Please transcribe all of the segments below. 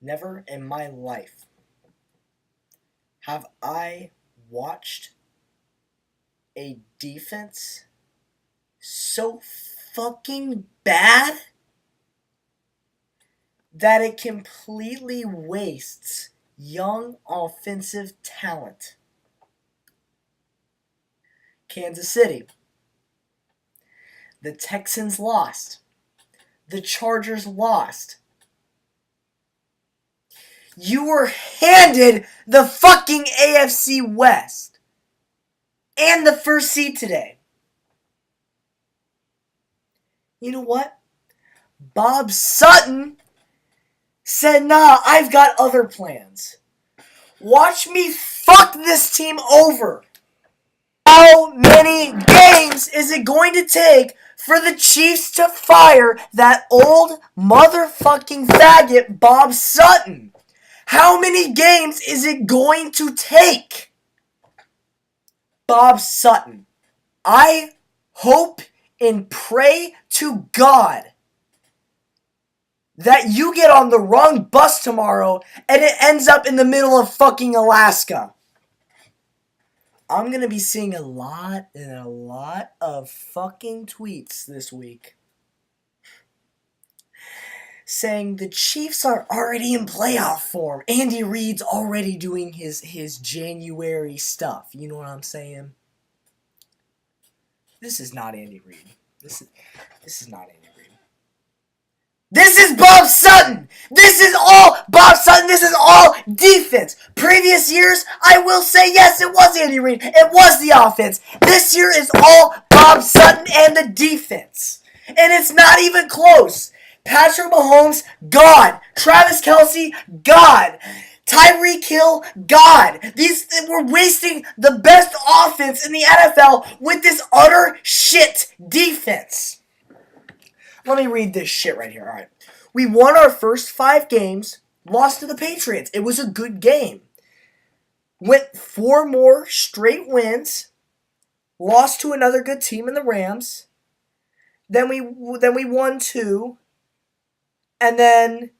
never in my life have I watched a defense so fucking bad that it completely wastes young offensive talent. Kansas City. The Texans lost. The Chargers lost. You were handed the fucking AFC West and the first seed today. You know what? Bob Sutton said, nah, I've got other plans. Watch me fuck this team over. How many games is it going to take for the Chiefs to fire that old motherfucking faggot Bob Sutton? How many games is it going to take? Bob Sutton, I hope and pray to God that you get on the wrong bus tomorrow and it ends up in the middle of fucking Alaska. I'm going to be seeing a lot of fucking tweets this week saying the Chiefs are already in playoff form. Andy Reid's already doing his January stuff. You know what I'm saying? This is not Andy Reid. This is not Andy Reid. This is Bob Sutton! This is all Bob Sutton! This is all defense! Previous years, I will say yes, it was Andy Reid. It was the offense. This year is all Bob Sutton and the defense. And it's not even close. Patrick Mahomes, God. Travis Kelce, God. Tyreek Hill, God. We're wasting the best offense in the NFL with this utter shit defense. Let me read this shit right here. All right. We won our first 5 games, lost to the Patriots. It was a good game. Went 4 more straight wins, lost to another good team in the Rams. Then we won 2. And then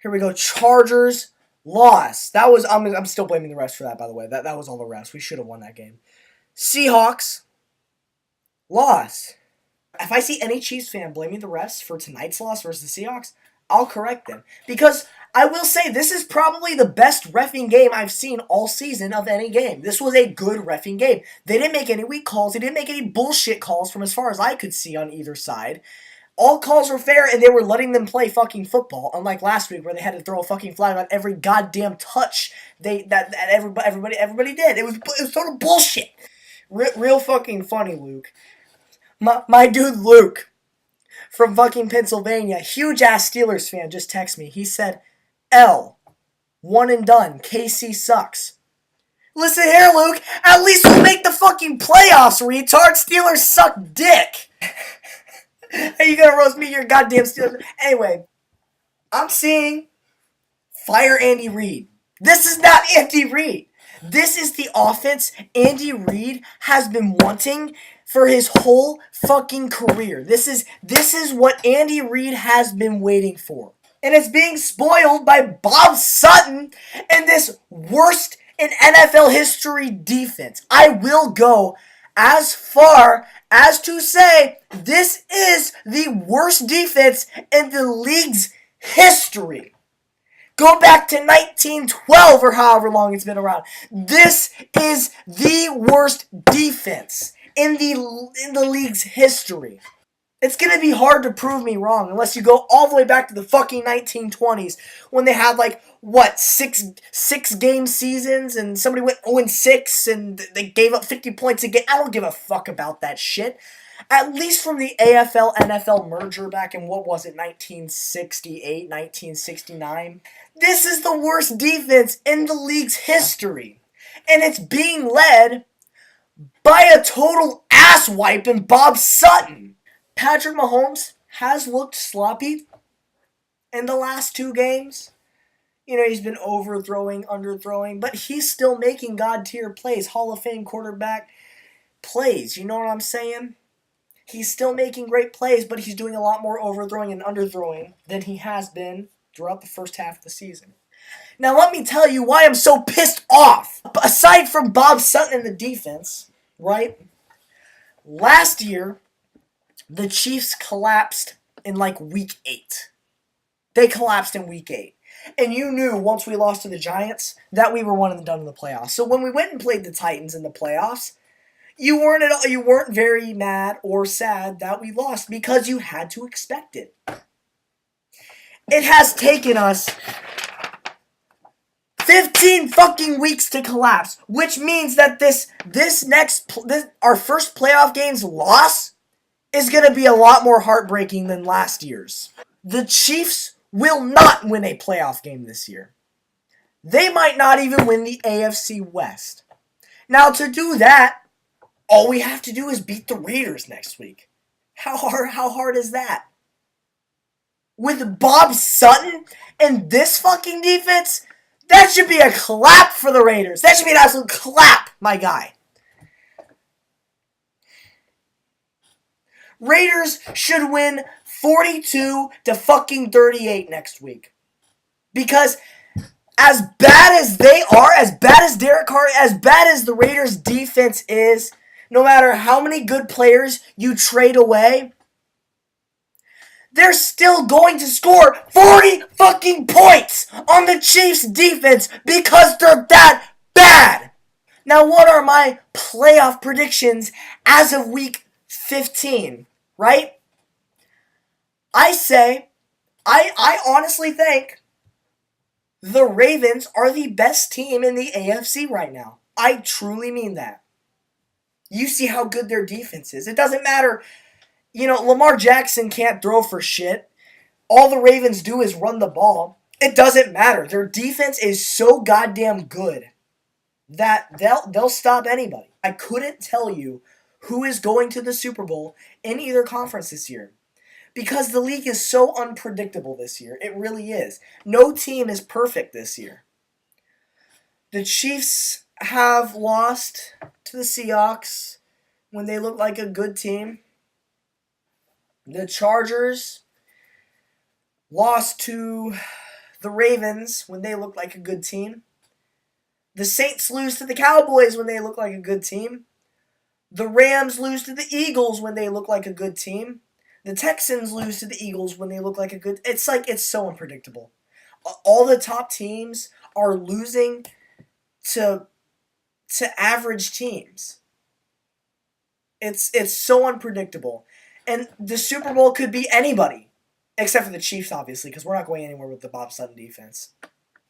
here we go. Chargers lost. That was I'm still blaming the refs for that, by the way. That was all the refs. We should have won that game. Seahawks lost. If I see any Chiefs fan blaming the refs for tonight's loss versus the Seahawks, I'll correct them. Because I will say this is probably the best reffing game I've seen all season of any game. This was a good reffing game. They didn't make any weak calls. They didn't make any bullshit calls from as far as I could see on either side. All calls were fair, and they were letting them play fucking football, unlike last week where they had to throw a fucking flag on every goddamn touch that everybody did. It was sort of bullshit. Real fucking funny, Luke. My dude Luke from fucking Pennsylvania, huge ass Steelers fan, just texted me. He said, L, one and done. KC sucks. Listen here, Luke. At least we'll make the fucking playoffs, retard. Steelers suck dick. Are you gonna roast me, your goddamn Steelers? Anyway, I'm seeing fire Andy Reid. This is not Andy Reid. This is the offense Andy Reid has been wanting for his whole fucking career. This is what Andy Reid has been waiting for. And it's being spoiled by Bob Sutton and this worst in NFL history defense. I will go as far as to say this is the worst defense in the league's history. Go back to 1912 or however long it's been around. This is the worst defense in the league's history. It's going to be hard to prove me wrong unless you go all the way back to the fucking 1920s when they had six game seasons and somebody went 0-6 and they gave up 50 points a game. I don't give a fuck about that shit. At least from the AFL-NFL merger back in, 1968, 1969. This is the worst defense in the league's history. And it's being led by a total asswipe in Bob Sutton. Patrick Mahomes has looked sloppy in the last 2 games. He's been overthrowing, underthrowing, but he's still making God-tier plays, Hall of Fame quarterback plays. You know what I'm saying? He's still making great plays, but he's doing a lot more overthrowing and underthrowing than he has been throughout the first half of the season. Now, let me tell you why I'm so pissed off. Aside from Bob Sutton in the defense, right? Last year, the Chiefs collapsed in like week 8. They collapsed in week 8. And you knew once we lost to the Giants that we were one and done in the playoffs. So when we went and played the Titans in the playoffs, you weren't very mad or sad that we lost because you had to expect it. It has taken us 15 fucking weeks to collapse, which means that our first playoff game's loss is going to be a lot more heartbreaking than last year's. The Chiefs will not win a playoff game this year. They might not even win the AFC West. Now, to do that, all we have to do is beat the Raiders next week. How hard is that? With Bob Sutton and this fucking defense, that should be a clap for the Raiders. That should be an absolute clap, my guy. Raiders should win 42 to fucking 38 next week. Because as bad as they are, as bad as Derek Carr, as bad as the Raiders defense is, no matter how many good players you trade away, they're still going to score 40 fucking points on the Chiefs defense because they're that bad. Now, what are my playoff predictions as of week 15, right? I honestly think the Ravens are the best team in the AFC right now. I truly mean that. You see how good their defense is. It doesn't matter. Lamar Jackson can't throw for shit. All the Ravens do is run the ball. It doesn't matter. Their defense is so goddamn good that they'll stop anybody. I couldn't tell you who is going to the Super Bowl in either conference this year. Because the league is so unpredictable this year. It really is. No team is perfect this year. The Chiefs have lost to the Seahawks when they look like a good team. The Chargers lost to the Ravens when they looked like a good team. The Saints lose to the Cowboys when they look like a good team. The Rams lose to the Eagles when they look like a good team. The Texans lose to the Eagles when they look like a good... It's so unpredictable. All the top teams are losing to average teams. It's so unpredictable. And the Super Bowl could be anybody. Except for the Chiefs, obviously, because we're not going anywhere with the Bob Sutton defense.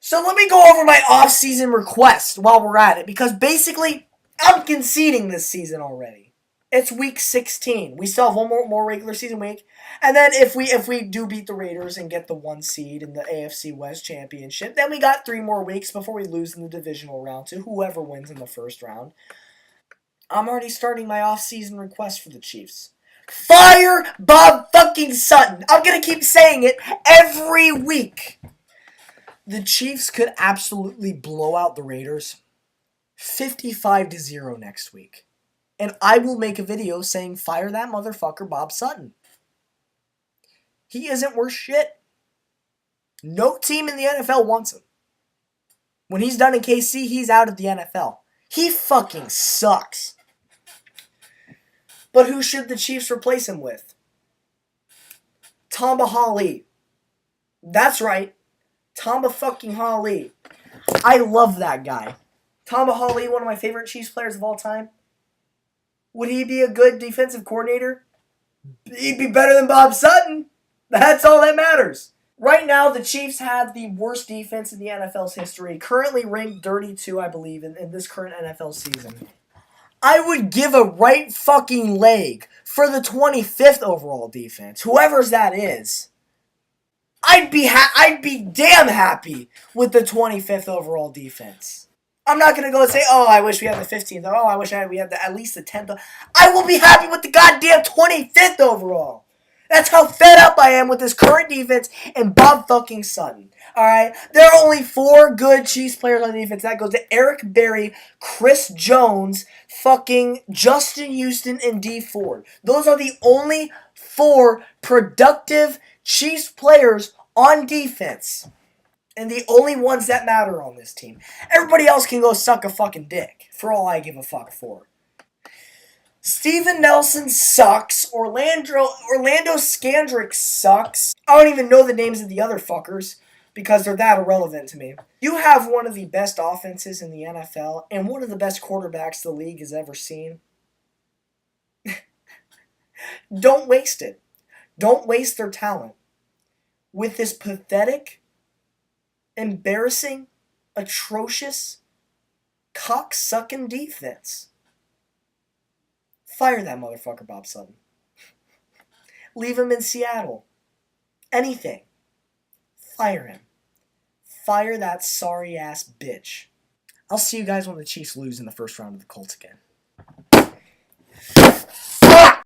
So let me go over my off-season request while we're at it. Because basically, I'm conceding this season already. It's week 16. We still have one more regular season week. And then if we do beat the Raiders and get the 1 seed in the AFC West Championship, then we got 3 more weeks before we lose in the divisional round to whoever wins in the first round. I'm already starting my off-season request for the Chiefs. Fire Bob fucking Sutton. I'm going to keep saying it every week. The Chiefs could absolutely blow out the Raiders 55-0 next week. And I will make a video saying, fire that motherfucker Bob Sutton. He isn't worth shit. No team in the NFL wants him. When he's done in KC, he's out of the NFL. He fucking sucks. But who should the Chiefs replace him with? Tamba Hali. That's right. Tamba fucking Hali. I love that guy. Tamba Hali, one of my favorite Chiefs players of all time. Would he be a good defensive coordinator? He'd be better than Bob Sutton. That's all that matters. Right now, the Chiefs have the worst defense in the NFL's history. Currently ranked 32, I believe, in this current NFL season. I would give a right fucking leg for the 25th overall defense. Whoever's that is. I'd be damn happy with the 25th overall defense. I'm not going to go and say, oh, I wish we had the 15th. Oh, I wish we had at least the 10th. I will be happy with the goddamn 25th overall. That's how fed up I am with this current defense and Bob fucking Sutton. Alright? There are only 4 good Chiefs players on the defense. That goes to Eric Berry, Chris Jones, fucking Justin Houston, and Dee Ford. Those are the only 4 productive Chiefs players on defense. And the only ones that matter on this team. Everybody else can go suck a fucking dick. For all I give a fuck for. Steven Nelson sucks. Orlando Scandrick sucks. I don't even know the names of the other fuckers because they're that irrelevant to me. You have one of the best offenses in the NFL and one of the best quarterbacks the league has ever seen. Don't waste it. Don't waste their talent with this pathetic, embarrassing, atrocious, cock-sucking defense. Fire that motherfucker, Bob Sutton. Leave him in Seattle. Anything. Fire him. Fire that sorry-ass bitch. I'll see you guys when the Chiefs lose in the first round of the Colts again.